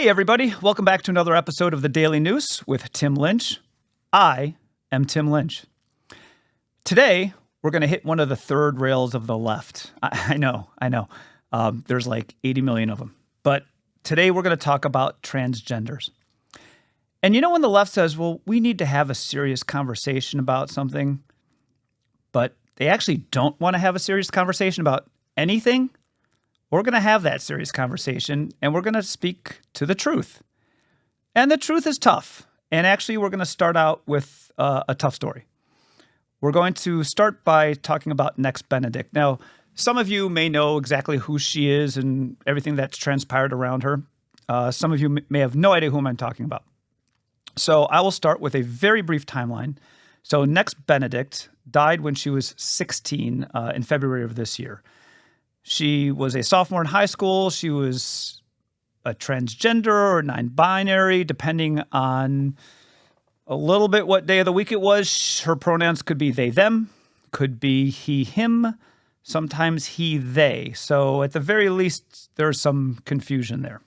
Hey, everybody. Welcome back to another episode of the Daily Noose with Tim Lynch. I am Tim Lynch. Today, we're going to hit one of the third rails of the left. I know. There's like 80 million of them. But today, we're going to talk about transgenders. And you know when the left says, well, we need to have a serious conversation about something, but they actually don't want to have a serious conversation about anything? We're going to have that serious conversation, and we're going to speak to the truth. And the truth is tough. And actually, we're going to start out with a tough story. We're going to start by talking about Nexs Benedict. Now, some of you may know exactly who she is and everything that's transpired around her. Some of you may have no idea whom I'm talking about. So I will start with a very brief timeline. So Nexs Benedict died when she was 16 in February of this year. She was a sophomore in high school. She was a transgender or non-binary, depending on a little bit what day of the week it was. Her pronouns could be they, them, could be he, him, sometimes he, they. So at the very least, there's some confusion there.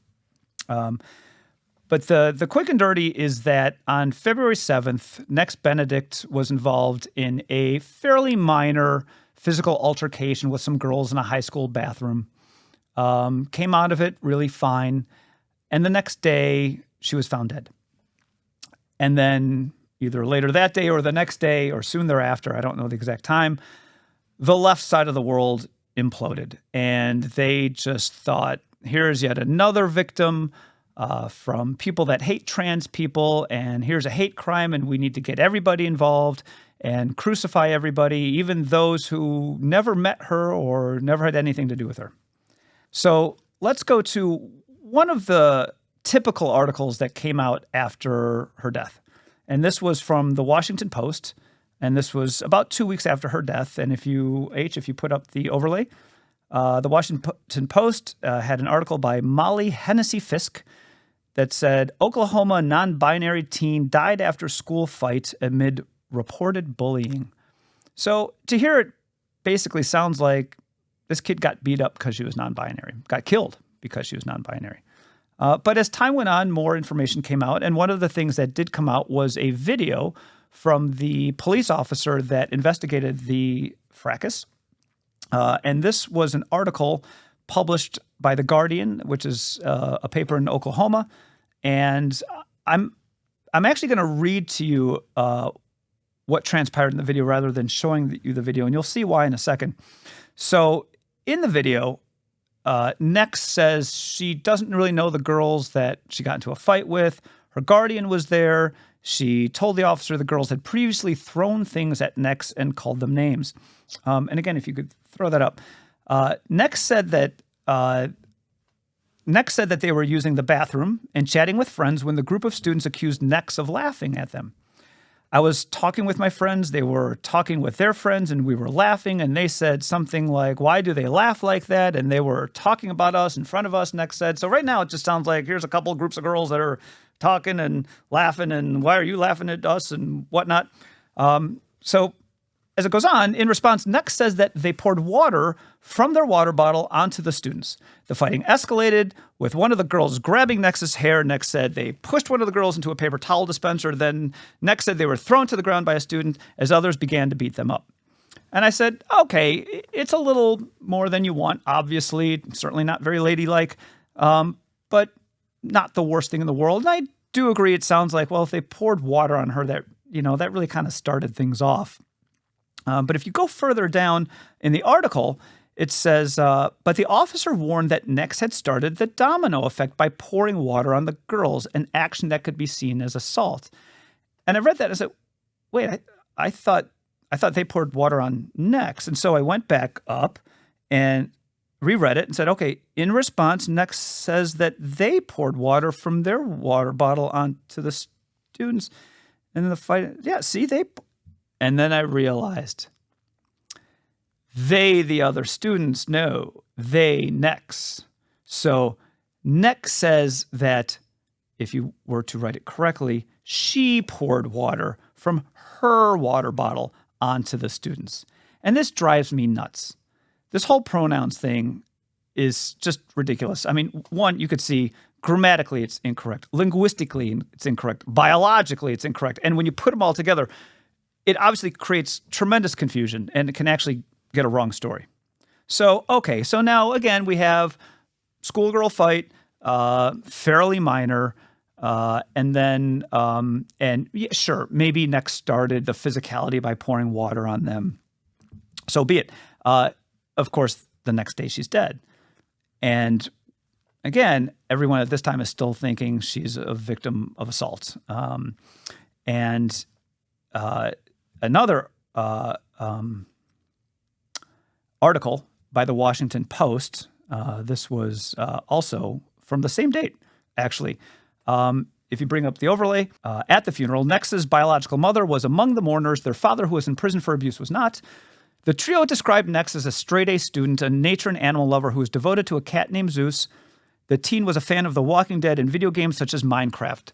But the quick and dirty is that on February 7th, Nexs Benedict was involved in a fairly minor physical altercation with some girls in a high school bathroom. Came out of it really fine. And the next day, she was found dead. And then either later that day or the next day or soon thereafter, I don't know the exact time, the left side of the world imploded. And they just thought, here's yet another victim from people that hate trans people. And here's a hate crime, and we need to get everybody involved and crucify everybody, even those who never met her or never had anything to do with her. So let's go to one of the typical articles that came out after her death. And this was from the Washington Post. And this was about 2 weeks after her death. And if you put up the overlay, the Washington Post had an article by Molly Hennessy Fisk that said, Oklahoma non-binary teen died after school fight amid reported bullying. So to hear it basically sounds like this kid got beat up because she was non-binary, got killed because she was non-binary. But as time went on, more information came out. And one of the things that did come out was a video from the police officer that investigated the fracas. And this was an article published by The Guardian, which is a paper in Oklahoma. And I'm actually going to read to you what transpired in the video rather than showing you the video, and you'll see why in a second. So in the video, Nexs says she doesn't really know the girls that she got into a fight with. Her guardian was there. She told the officer the girls had previously thrown things at Nexs and called them names. And again, if you could throw that up. Nexs said that they were using the bathroom and chatting with friends when the group of students accused Nexs of laughing at them. I was talking with my friends, they were talking with their friends, and we were laughing, and they said something like, why do they laugh like that? And they were talking about us in front of us, Nexs said. So right now it just sounds like here's a couple of groups of girls that are talking and laughing, and why are you laughing at us and whatnot? So as it goes on, in response, Nexs says that they poured water from their water bottle onto the students. The fighting escalated with one of the girls grabbing Nexs' hair. Nexs said they pushed one of the girls into a paper towel dispenser. Then Nexs said they were thrown to the ground by a student as others began to beat them up. And I said, okay, it's a little more than you want, obviously, certainly not very ladylike, but not the worst thing in the world. And I do agree, it sounds like, well, if they poured water on her, that really kind of started things off. But if you go further down in the article, it says, but the officer warned that Nexs had started the domino effect by pouring water on the girls, an action that could be seen as assault. And I read that and I said, wait, I thought they poured water on Nexs. And so I went back up and reread it and said, okay, in response, Nexs says that they poured water from their water bottle onto the students. And then the fight, yeah, see, and then I realized the other students, know, Nexs. So Nexs says that if you were to write it correctly, she poured water from her water bottle onto the students. And this drives me nuts. This whole pronouns thing is just ridiculous. I mean, one, you could see Grammatically, it's incorrect. Linguistically, it's incorrect. Biologically, it's incorrect. And when you put them all together, it obviously creates tremendous confusion, and it can actually get a wrong story. So, okay, so now, again, we have schoolgirl fight, fairly minor, and then, sure, maybe Nexs started the physicality by pouring water on them. So be it. Of course, the next day she's dead. And again, everyone at this time is still thinking she's a victim of assault. Another article by the Washington Post, this was also from the same date, actually. If you bring up the overlay, at the funeral, Nex's biological mother was among the mourners. Their father, who was in prison for abuse, was not. The trio described Nexs as a straight-A student, a nature and animal lover who was devoted to a cat named Zeus. The teen was a fan of The Walking Dead and video games such as Minecraft.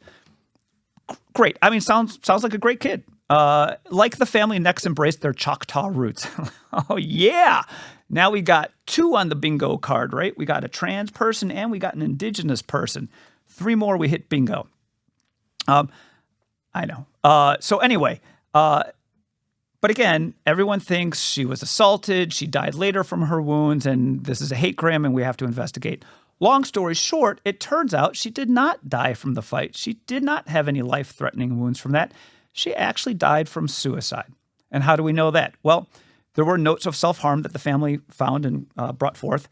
Great. I mean, sounds like a great kid. Like the family, Nexs embraced their Choctaw roots. Oh, yeah. Now we got 2 on the bingo card, right? We got a trans person and we got an indigenous person. 3 more, we hit bingo. I know. So anyway, but again, everyone thinks she was assaulted. She died later from her wounds, and this is a hate crime, and we have to investigate. Long story short, it turns out she did not die from the fight. She did not have any life-threatening wounds from that. She actually died from suicide. And how do we know that? Well, there were notes of self-harm that the family found and brought forth.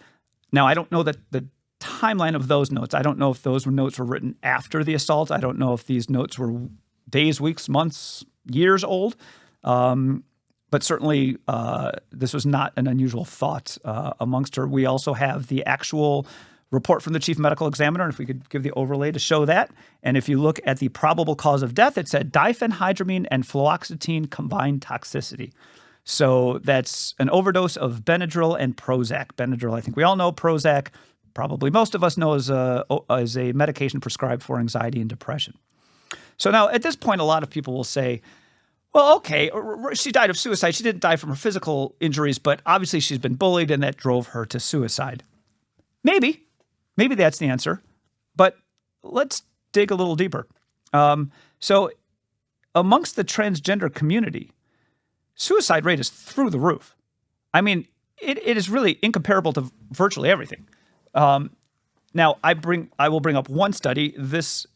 Now, I don't know that the timeline of those notes. I don't know if those notes were written after the assault. I don't know if these notes were days, weeks, months, years old. But certainly this was not an unusual thought amongst her. We also have the actual report from the chief medical examiner, and if we could give the overlay to show that. And if you look at the probable cause of death, it said diphenhydramine and fluoxetine combined toxicity. So that's an overdose of Benadryl and Prozac. Benadryl, I think we all know. Prozac, probably most of us know, is a medication prescribed for anxiety and depression. So now at this point, a lot of people will say, well, okay, she died of suicide. She didn't die from her physical injuries, but obviously she's been bullied and that drove her to suicide. Maybe that's the answer, but let's dig a little deeper. So amongst the transgender community, suicide rate is through the roof. I mean, it is really incomparable to virtually everything. Now, I will bring up one study. This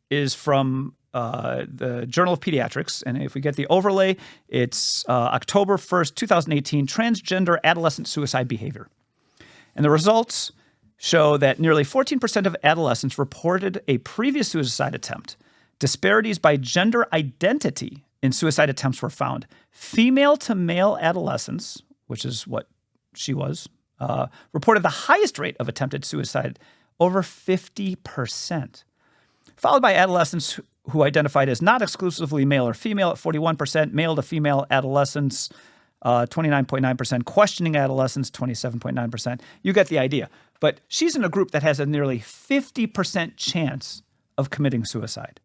is from the Journal of Pediatrics, and if we get the overlay, it's October 1st, 2018, Transgender Adolescent Suicide Behavior. And the results show that nearly 14% of adolescents reported a previous suicide attempt. Disparities by gender identity in suicide attempts were found. Female to male adolescents, which is what she was, reported the highest rate of attempted suicide, over 50%, followed by adolescents who identified as not exclusively male or female at 41%, male to female adolescents, 29.9%, questioning adolescents, 27.9%. You get the idea. But she's in a group that has a nearly 50% chance of committing suicide.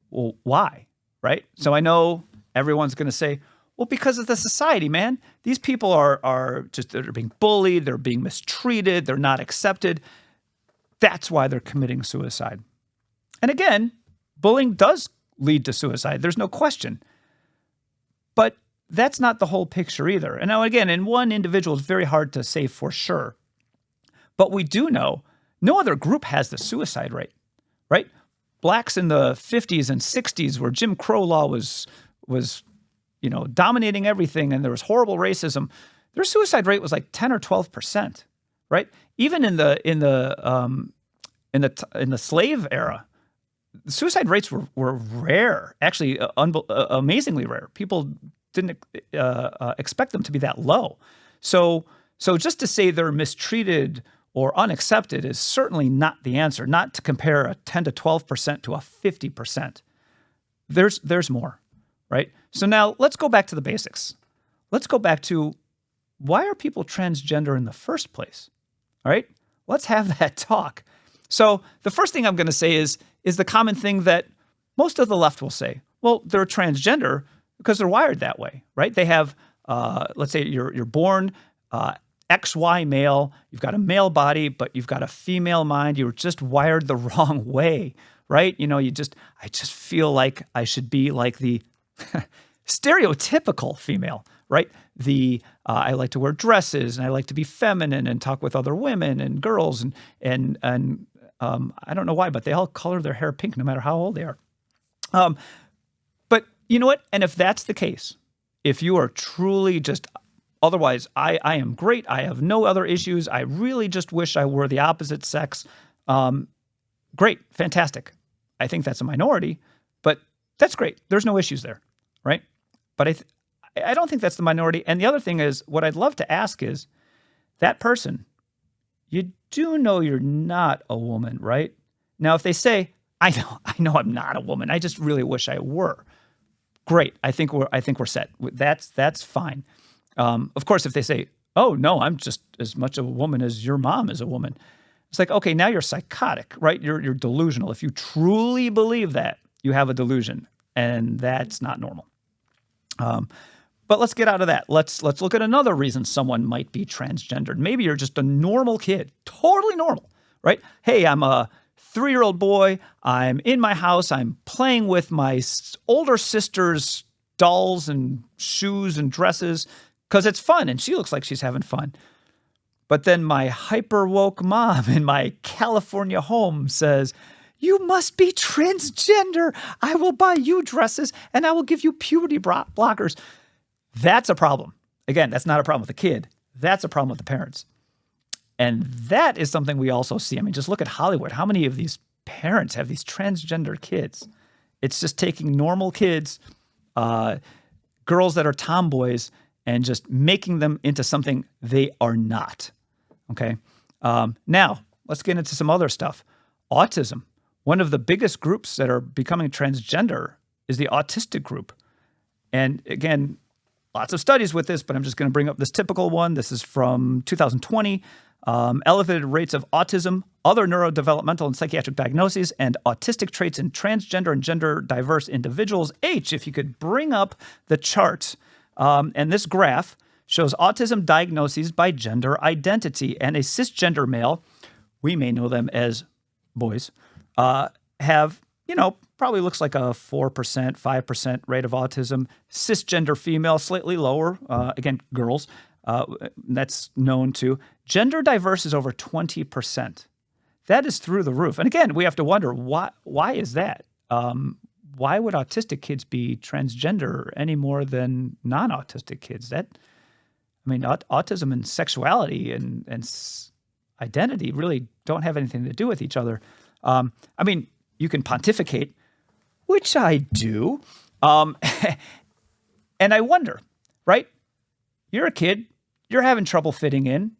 Well, why? Right? So I know everyone's going to say, well, because of the society, man. These people they're being bullied, they're being mistreated, they're not accepted. That's why they're committing suicide. And again, bullying does lead to suicide. There's no question. But that's not the whole picture either. And now, again, in one individual, it's very hard to say for sure. But we do know no other group has the suicide rate, right? Blacks in the 50s and 60s, where Jim Crow law was dominating everything, and there was horrible racism, their suicide rate was like 10 or 12%, right? Even in the slave era, the suicide rates were rare, actually amazingly rare. People didn't expect them to be that low. So just to say they're mistreated or unaccepted is certainly not the answer, not to compare a 10 to 12% to a 50%. There's more, right? So now let's go back to the basics. Let's go back to, why are people transgender in the first place? All right, let's have that talk. So the first thing I'm going to say is the common thing that most of the left will say. Well, they're transgender because they're wired that way, right? They have, let's say you're born XY male, you've got a male body, but you've got a female mind. You're just wired the wrong way, right? I just feel like I should be like the stereotypical female, right? I like to wear dresses and I like to be feminine and talk with other women and girls and I don't know why, but they all color their hair pink no matter how old they are. But you know what? And if that's the case, if you are truly just otherwise, I am great. I have no other issues. I really just wish I were the opposite sex. Great, fantastic. I think that's a minority, but that's great. There's no issues there, right? But I don't think that's the minority. And the other thing is, what I'd love to ask is, that person, you do know you're not a woman, right? Now, if they say, I know I'm not a woman. I just really wish I were. Great. I think we're set. That's fine. Of course, if they say, oh no, I'm just as much of a woman as your mom is a woman. It's like, okay, now you're psychotic, right? You're delusional. If you truly believe that, you have a delusion, and that's not normal. But let's get out of that. Let's look at another reason someone might be transgendered. Maybe you're just a normal kid, totally normal, right? Hey, I'm a 3-year-old boy. I'm in my house. I'm playing with my older sister's dolls and shoes and dresses because it's fun, and she looks like she's having fun. But then my hyper woke mom in my California home says, you must be transgender. I will buy you dresses and I will give you puberty blockers. That's a problem. Again, that's not a problem with the kid. That's a problem with the parents. And that is something we also see. I mean, just look at Hollywood. How many of these parents have these transgender kids? It's just taking normal kids, girls that are tomboys, and just making them into something they are not. Okay? Now, let's get into some other stuff. Autism. One of the biggest groups that are becoming transgender is the autistic group. And again, lots of studies with this, but I'm just going to bring up this typical one. This is from 2020. Elevated rates of autism, other neurodevelopmental and psychiatric diagnoses, and autistic traits in transgender and gender diverse individuals. H, if you could bring up the chart. And this graph shows autism diagnoses by gender identity. And a cisgender male, we may know them as boys, have, probably looks like a 4%, 5% rate of autism. Cisgender female, slightly lower, again, girls, that's known too. Gender diverse is over 20%. That is through the roof. And again, we have to wonder, why is that? Why would autistic kids be transgender any more than non-autistic kids? Autism and sexuality and identity really don't have anything to do with each other. You can pontificate, which I do. And I wonder, right? You're a kid. You're having trouble fitting in.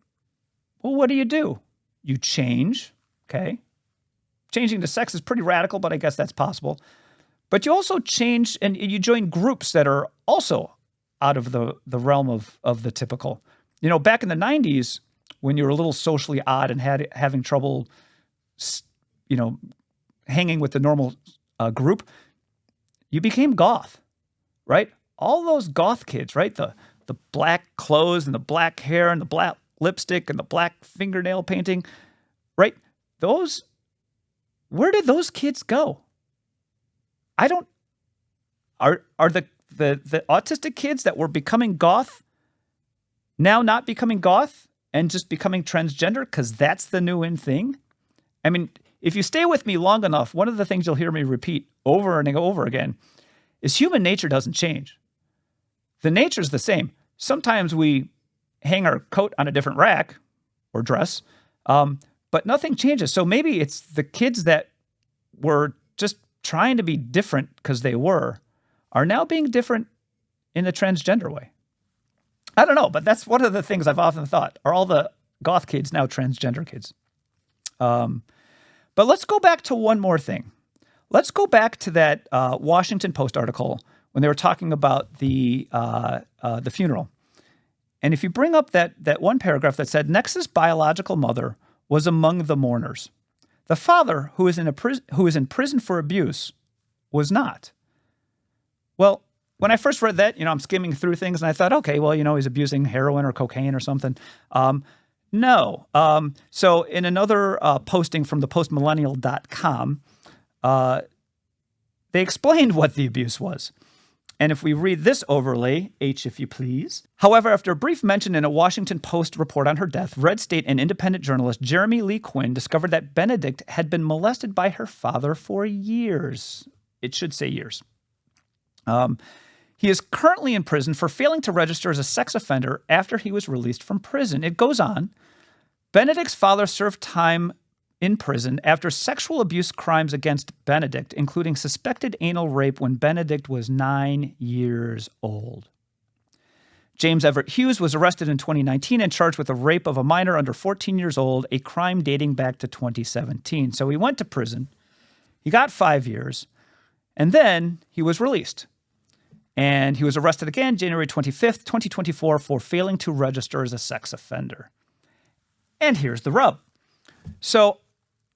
Well, what do? You change, okay? Changing to sex is pretty radical, but I guess that's possible. But you also change and you join groups that are also out of the realm of the typical. Back in the 90s, when you were a little socially odd and having trouble, hanging with the normal group, you became goth, right? All those goth kids, right? The black clothes and the black hair and the black lipstick and the black fingernail painting, right? Where did those kids go? Are the autistic kids that were becoming goth now not becoming goth and just becoming transgender because that's the new in thing? I mean, if you stay with me long enough, one of the things you'll hear me repeat over and over again is human nature doesn't change. The nature's the same. Sometimes we hang our coat on a different rack or dress, but nothing changes. So maybe it's the kids that were just trying to be different because they are now being different in the transgender way. I don't know, but that's one of the things I've often thought. Are all the goth kids now transgender kids? But let's go back to one more thing. Let's go back to that Washington Post article when they were talking about the funeral. And if you bring up that one paragraph that said Nex's biological mother was among the mourners, the father, who is in prison for abuse, was not. Well, when I first read that, I'm skimming through things and I thought, okay, well, he's abusing heroin or cocaine or something. No. So in another posting from the postmillennial.com, they explained what the abuse was. And if we read this overlay, H if you please. However, after a brief mention in a Washington Post report on her death, Red State and independent journalist Jeremy Lee Quinn discovered that Benedict had been molested by her father for years. It should say years. He is currently in prison for failing to register as a sex offender after he was released from prison. It goes on. Benedict's father served time in prison after sexual abuse crimes against Benedict, including suspected anal rape when Benedict was 9 years old. James Everett Hughes was arrested in 2019 and charged with the rape of a minor under 14 years old, a crime dating back to 2017. So he went to prison, he got 5 years, and then he was released. And he was arrested again January 25th, 2024 for failing to register as a sex offender. And here's the rub. So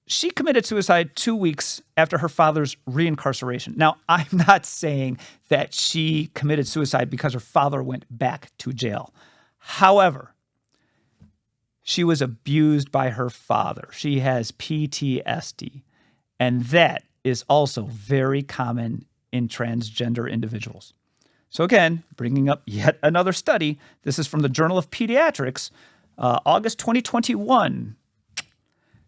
she committed suicide 2 weeks after her father's reincarceration. Now, I'm not saying that she committed suicide because her father went back to jail. However, she was abused by her father. She has PTSD. And that is also very common in transgender individuals. So again, bringing up yet another study. This is from the Journal of Pediatrics, August 2021.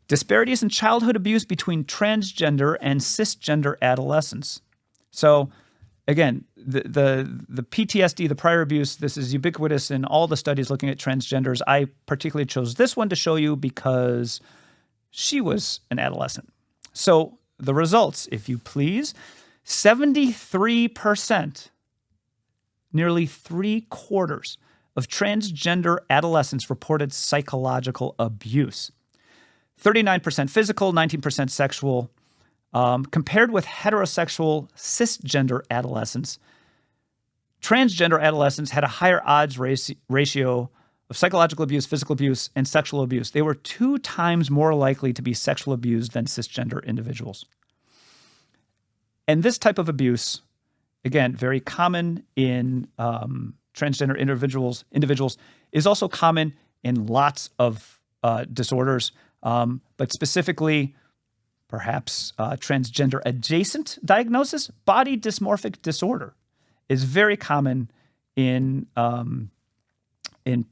Disparities in childhood abuse between transgender and cisgender adolescents. So again, the PTSD, the prior abuse, this is ubiquitous in all the studies looking at transgenders. I particularly chose this one to show you because she was an adolescent. So the results, if you please, 73%, nearly 3/4 of transgender adolescents reported psychological abuse. 39% physical, 19% sexual. Compared with heterosexual cisgender adolescents, transgender adolescents had a higher odds ratio of psychological abuse, physical abuse, and sexual abuse. They were 2 times more likely to be sexually abused than cisgender individuals. And this type of abuse, again, very common in transgender individuals, is also common in lots of disorders, but specifically perhaps transgender adjacent diagnosis, body dysmorphic disorder is very common in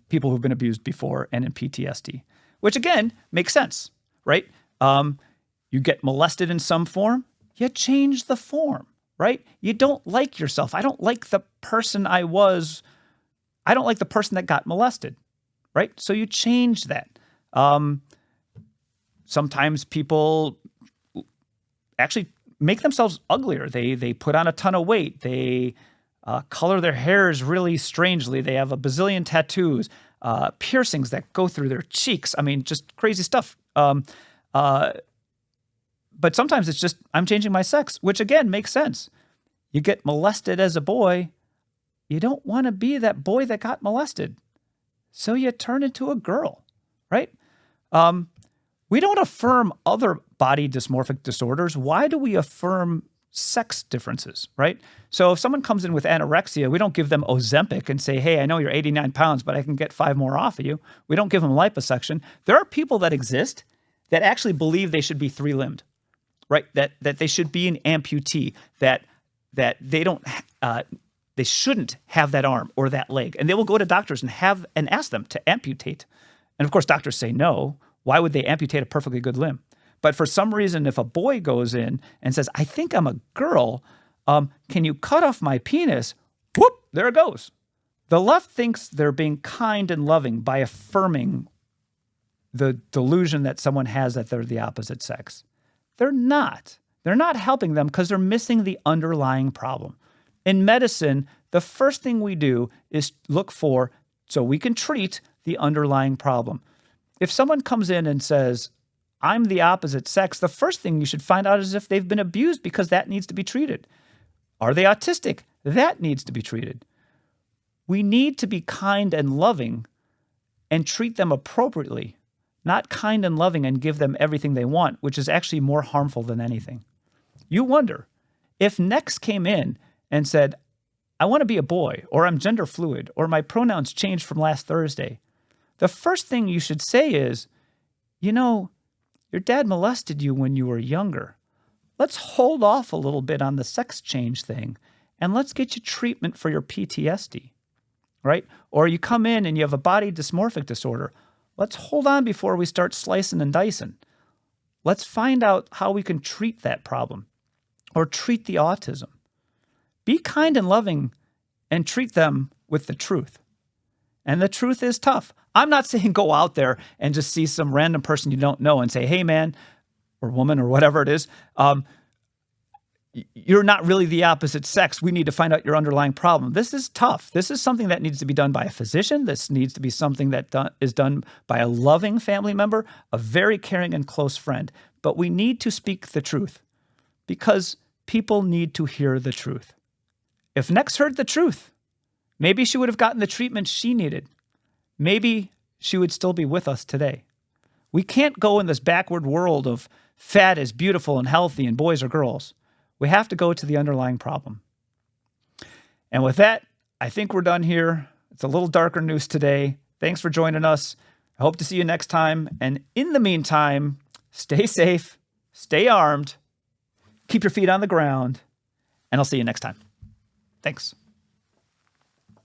people who've been abused before and in PTSD, which again makes sense, right? You get molested in some form, you change the form, right? You don't like yourself. I don't like the person I was. I don't like the person that got molested, right? So you change that. Sometimes people actually make themselves uglier. They put on a ton of weight. They color their hairs really strangely. They have a bazillion tattoos, piercings that go through their cheeks. I mean, just crazy stuff. But sometimes it's just, I'm changing my sex, which again makes sense. You get molested as a boy. You don't want to be that boy that got molested. So you turn into a girl, right? We don't affirm other body dysmorphic disorders. Why do we affirm sex differences, right? So if someone comes in with anorexia, we don't give them Ozempic and say, hey, I know you're 89 pounds, but I can get 5 more off of you. We don't give them liposuction. There are people that exist that actually believe they should be 3-limbed, right? That they should be an amputee, that they don't, they shouldn't have that arm or that leg. And they will go to doctors and ask them to amputate. And of course, doctors say no. Why would they amputate a perfectly good limb? But for some reason, if a boy goes in and says, I think I'm a girl, can you cut off my penis? Whoop, there it goes. The left thinks they're being kind and loving by affirming the delusion that someone has that they're the opposite sex. They're not. They're not helping them because they're missing the underlying problem. In medicine, the first thing we do is look for, so we can treat the underlying problem. If someone comes in and says, I'm the opposite sex, the first thing you should find out is if they've been abused, because that needs to be treated. Are they autistic? That needs to be treated. We need to be kind and loving and treat them appropriately, not kind and loving and give them everything they want, which is actually more harmful than anything. You wonder, if Nexs came in and said, I want to be a boy, or I'm gender fluid, or my pronouns changed from last Thursday, the first thing you should say is, you know, your dad molested you when you were younger. Let's hold off a little bit on the sex change thing, and let's get you treatment for your PTSD, right? Or you come in and you have a body dysmorphic disorder. Let's hold on before we start slicing and dicing. Let's find out how we can treat that problem or treat the autism. Be kind and loving and treat them with the truth. And the truth is tough. I'm not saying go out there and just see some random person you don't know and say, hey, man, or woman, or whatever it is, you're not really the opposite sex. We need to find out your underlying problem. This is tough. This is something that needs to be done by a physician. This needs to be something that is done by a loving family member, a very caring and close friend. But we need to speak the truth because people need to hear the truth. If Nexs heard the truth, maybe she would have gotten the treatment she needed. Maybe she would still be with us today. We can't go in this backward world of fat is beautiful and healthy and boys are girls. We have to go to the underlying problem. And with that, I think we're done here. It's a little darker news today. Thanks for joining us. I hope to see you next time. And in the meantime, stay safe, stay armed, keep your feet on the ground, and I'll see you next time. Thanks.